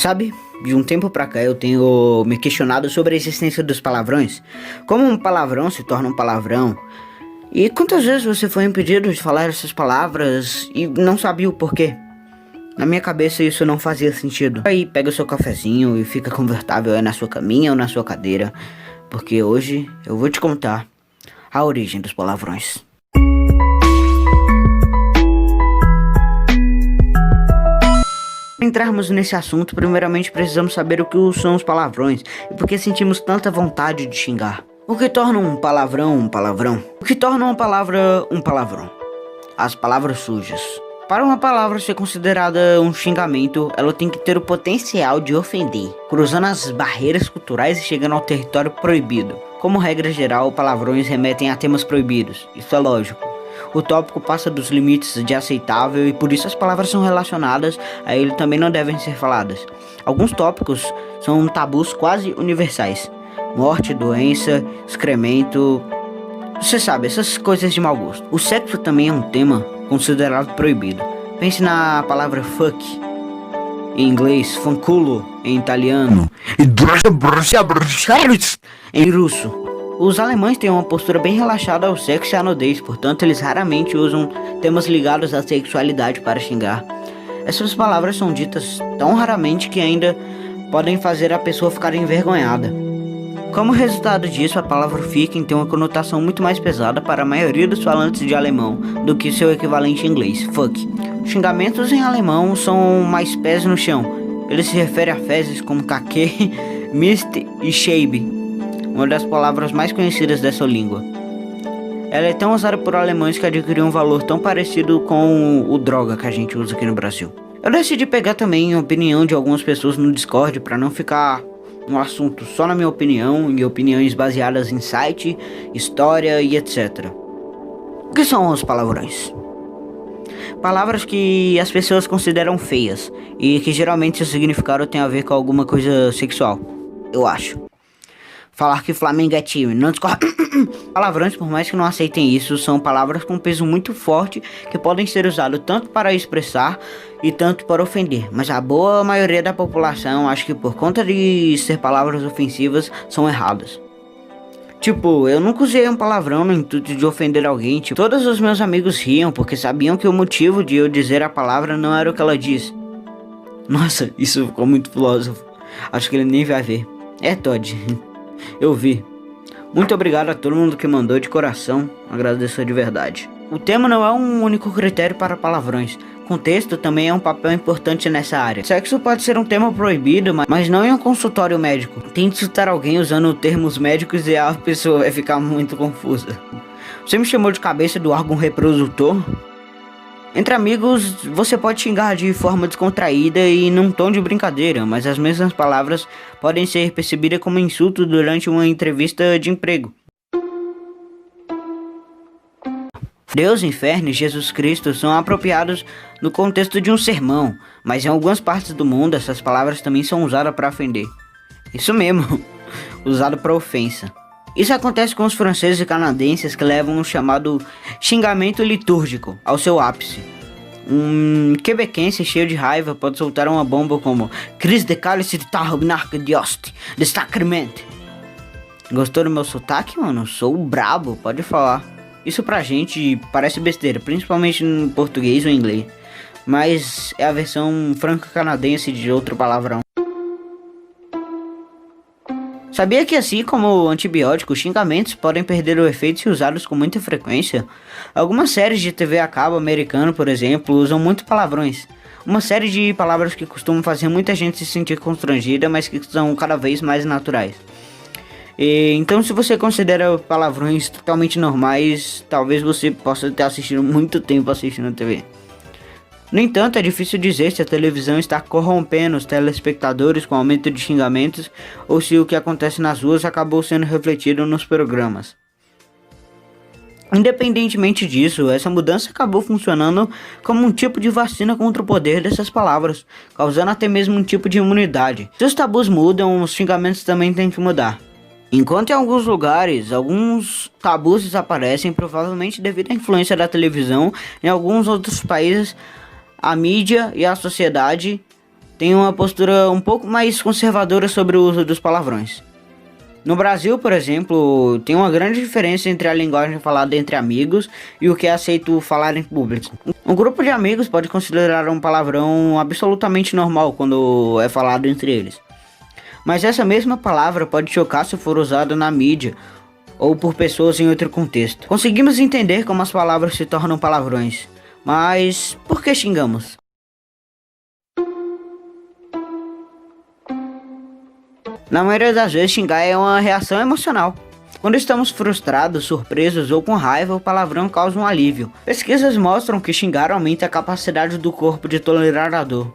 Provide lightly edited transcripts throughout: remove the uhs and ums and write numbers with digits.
Sabe, de um tempo pra cá eu tenho me questionado sobre a existência dos palavrões. Como um palavrão se torna um palavrão? E quantas vezes você foi impedido de falar essas palavras e não sabia o porquê? Na minha cabeça isso não fazia sentido. Aí pega o seu cafezinho e fica confortável aí na sua caminha ou na sua cadeira, porque hoje eu vou te contar a origem dos palavrões. Para entrarmos nesse assunto, primeiramente precisamos saber o que são os palavrões e por que sentimos tanta vontade de xingar. O que torna um palavrão um palavrão? O que torna uma palavra um palavrão? As palavras sujas. Para uma palavra ser considerada um xingamento, ela tem que ter o potencial de ofender, cruzando as barreiras culturais e chegando ao território proibido. Como regra geral, palavrões remetem a temas proibidos, isso é lógico. O tópico passa dos limites de aceitável e por isso as palavras são relacionadas a ele também não devem ser faladas. Alguns tópicos são tabus quase universais. Morte, doença, excremento... Você sabe, essas coisas de mau gosto. O sexo também é um tema considerado proibido. Pense na palavra fuck em inglês, fanculo em italiano em russo. Os alemães têm uma postura bem relaxada ao sexo e à nudez, portanto eles raramente usam temas ligados à sexualidade para xingar. Essas palavras são ditas tão raramente que ainda podem fazer a pessoa ficar envergonhada. Como resultado disso, a palavra ficken tem uma conotação muito mais pesada para a maioria dos falantes de alemão do que seu equivalente em inglês, fuck. Xingamentos em alemão são mais pés no chão. Ele se refere a fezes como kake, mist e scheibe, uma das palavras mais conhecidas dessa língua. Ela é tão usada por alemães que adquiriu um valor tão parecido com o droga que a gente usa aqui no Brasil. Eu decidi pegar também a opinião de algumas pessoas no Discord para não ficar um assunto só na minha opinião e opiniões baseadas em site, história e etc. O que são os palavrões? Palavras que as pessoas consideram feias e que geralmente seu significado tem a ver com alguma coisa sexual, eu acho. Falar que Flamengo é time, não discorda. Palavrões, por mais que não aceitem isso, são palavras com peso muito forte que podem ser usadas tanto para expressar e tanto para ofender. Mas a boa maioria da população acha que por conta de ser palavras ofensivas, são erradas. Tipo, eu nunca usei um palavrão no intuito de ofender alguém. Tipo, todos os meus amigos riam porque sabiam que o motivo de eu dizer a palavra não era o que ela disse. Nossa, isso ficou muito filósofo. Acho que ele nem vai ver. É, Todd. Eu vi. Muito obrigado a todo mundo que mandou de coração, agradeço de verdade. O tema não é um único critério para palavrões. Contexto também é um papel importante nessa área. Sexo pode ser um tema proibido, mas não em um consultório médico. Tente citar alguém usando termos médicos e a pessoa vai ficar muito confusa. Você me chamou de cabeça do órgão reprodutor? Entre amigos, você pode xingar de forma descontraída e num tom de brincadeira, mas as mesmas palavras podem ser percebidas como insulto durante uma entrevista de emprego. Deus, inferno e Jesus Cristo são apropriados no contexto de um sermão, mas em algumas partes do mundo essas palavras também são usadas para ofender. Isso mesmo, usado para ofensa. Isso acontece com os franceses e canadenses que levam o chamado xingamento litúrgico ao seu ápice. Um quebequense cheio de raiva pode soltar uma bomba como Cris de cálice de tarrobnarca de hoste, de sacramente. Gostou do meu sotaque, mano? Sou brabo, pode falar. Isso pra gente parece besteira, principalmente no português ou inglês. Mas é a versão franco-canadense de outro palavrão. Sabia que assim como antibióticos, xingamentos podem perder o efeito se usados com muita frequência? Algumas séries de TV a cabo americano, por exemplo, usam muito palavrões. Uma série de palavras que costumam fazer muita gente se sentir constrangida, mas que são cada vez mais naturais. Então, se você considera palavrões totalmente normais, talvez você possa ter assistido muito tempo assistindo a TV. No entanto, é difícil dizer se a televisão está corrompendo os telespectadores com aumento de xingamentos ou se o que acontece nas ruas acabou sendo refletido nos programas. Independentemente disso, essa mudança acabou funcionando como um tipo de vacina contra o poder dessas palavras, causando até mesmo um tipo de imunidade. Se os tabus mudam, os xingamentos também têm que mudar. Enquanto em alguns lugares, alguns tabus desaparecem, provavelmente devido à influência da televisão, em alguns outros países, a mídia e a sociedade têm uma postura um pouco mais conservadora sobre o uso dos palavrões. No Brasil, por exemplo, tem uma grande diferença entre a linguagem falada entre amigos e o que é aceito falar em público. Um grupo de amigos pode considerar um palavrão absolutamente normal quando é falado entre eles. Mas essa mesma palavra pode chocar se for usada na mídia ou por pessoas em outro contexto. Conseguimos entender como as palavras se tornam palavrões, mas por que xingamos? Na maioria das vezes, xingar é uma reação emocional. Quando estamos frustrados, surpresos ou com raiva, o palavrão causa um alívio. Pesquisas mostram que xingar aumenta a capacidade do corpo de tolerar a dor.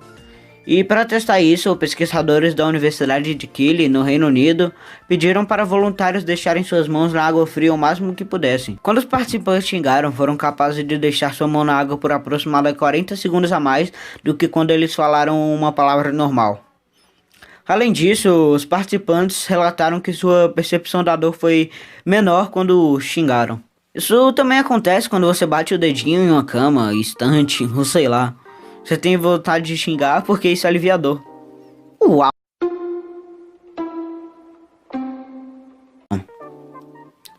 E para testar isso, pesquisadores da Universidade de Keele, no Reino Unido, pediram para voluntários deixarem suas mãos na água fria o máximo que pudessem. Quando os participantes xingaram, foram capazes de deixar sua mão na água por aproximadamente 40 segundos a mais do que quando eles falaram uma palavra normal. Além disso, os participantes relataram que sua percepção da dor foi menor quando xingaram. Isso também acontece quando você bate o dedinho em uma cama, estante, ou sei lá. Você tem vontade de xingar porque isso alivia a dor. Uau!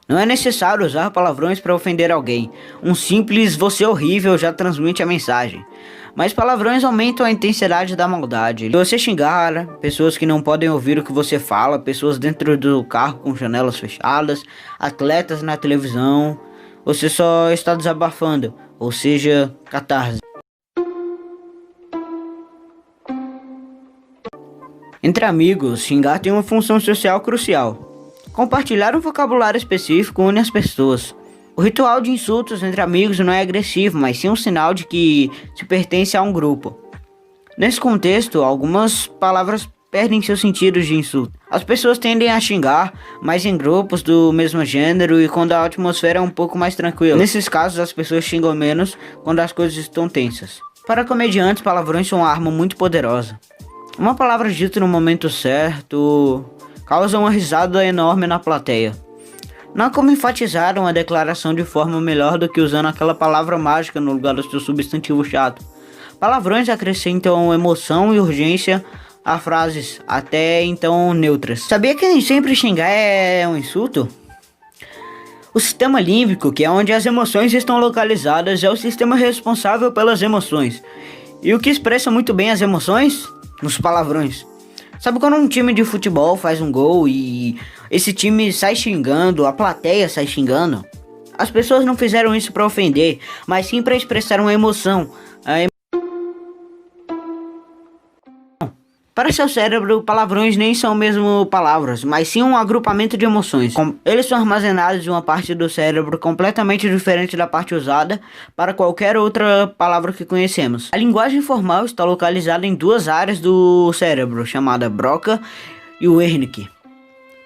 Não é necessário usar palavrões para ofender alguém. Um simples "você é horrível" já transmite a mensagem. Mas palavrões aumentam a intensidade da maldade. Se você xingar pessoas que não podem ouvir o que você fala, pessoas dentro do carro com janelas fechadas, atletas na televisão, você só está desabafando, ou seja, catarse. Entre amigos, xingar tem uma função social crucial. Compartilhar um vocabulário específico une as pessoas. O ritual de insultos entre amigos não é agressivo, mas sim um sinal de que se pertence a um grupo. Nesse contexto, algumas palavras perdem seus sentidos de insulto. As pessoas tendem a xingar mais em grupos do mesmo gênero e quando a atmosfera é um pouco mais tranquila. Nesses casos, as pessoas xingam menos quando as coisas estão tensas. Para comediantes, palavrões são uma arma muito poderosa. Uma palavra dita no momento certo causa uma risada enorme na plateia. Não há como enfatizar uma declaração de forma melhor do que usando aquela palavra mágica no lugar do seu substantivo chato. Palavrões acrescentam emoção e urgência a frases até então neutras. Sabia que nem sempre xingar é um insulto? O sistema límbico, que é onde as emoções estão localizadas, é o sistema responsável pelas emoções. E o que expressa muito bem as emoções? Nos palavrões. Sabe quando um time de futebol faz um gol e esse time sai xingando, a plateia sai xingando? As pessoas não fizeram isso para ofender, mas sim para expressar uma emoção. Para seu cérebro, palavrões nem são mesmo palavras, mas sim um agrupamento de emoções. Eles são armazenados em uma parte do cérebro completamente diferente da parte usada para qualquer outra palavra que conhecemos. A linguagem formal está localizada em duas áreas do cérebro, chamada Broca e o Wernicke.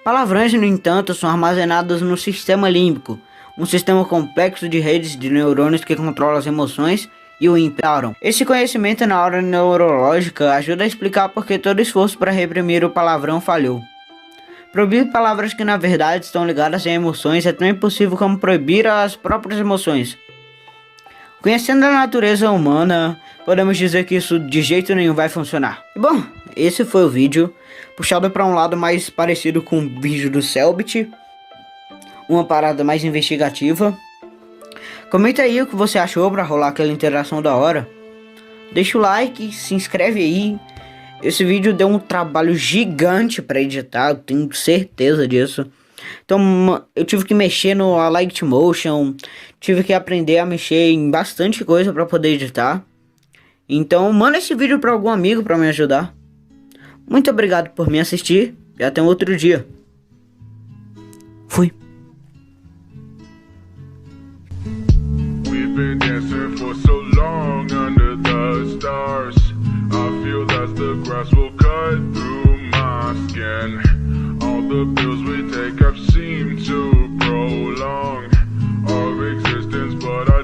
Palavrões, no entanto, são armazenados no sistema límbico, um sistema complexo de redes de neurônios que controla as emoções e o imperam. Esse conhecimento na área neurológica ajuda a explicar por que todo esforço para reprimir o palavrão falhou. Proibir palavras que na verdade estão ligadas a emoções é tão impossível como proibir as próprias emoções. Conhecendo a natureza humana, podemos dizer que isso de jeito nenhum vai funcionar. E bom, esse foi o vídeo, puxado para um lado mais parecido com o vídeo do Selbit, uma parada mais investigativa. Comenta aí o que você achou para rolar aquela interação da hora. Deixa o like, se inscreve aí. Esse vídeo deu um trabalho gigante para editar, eu tenho certeza disso. Então eu tive que mexer no Light Motion, tive que aprender a mexer em bastante coisa para poder editar. Então manda esse vídeo para algum amigo para me ajudar. Muito obrigado por me assistir e até um outro dia. Fui. Been dancing for so long under the stars. I feel that the grass will cut through my skin. All the pills we take have seemed to prolong our existence, but I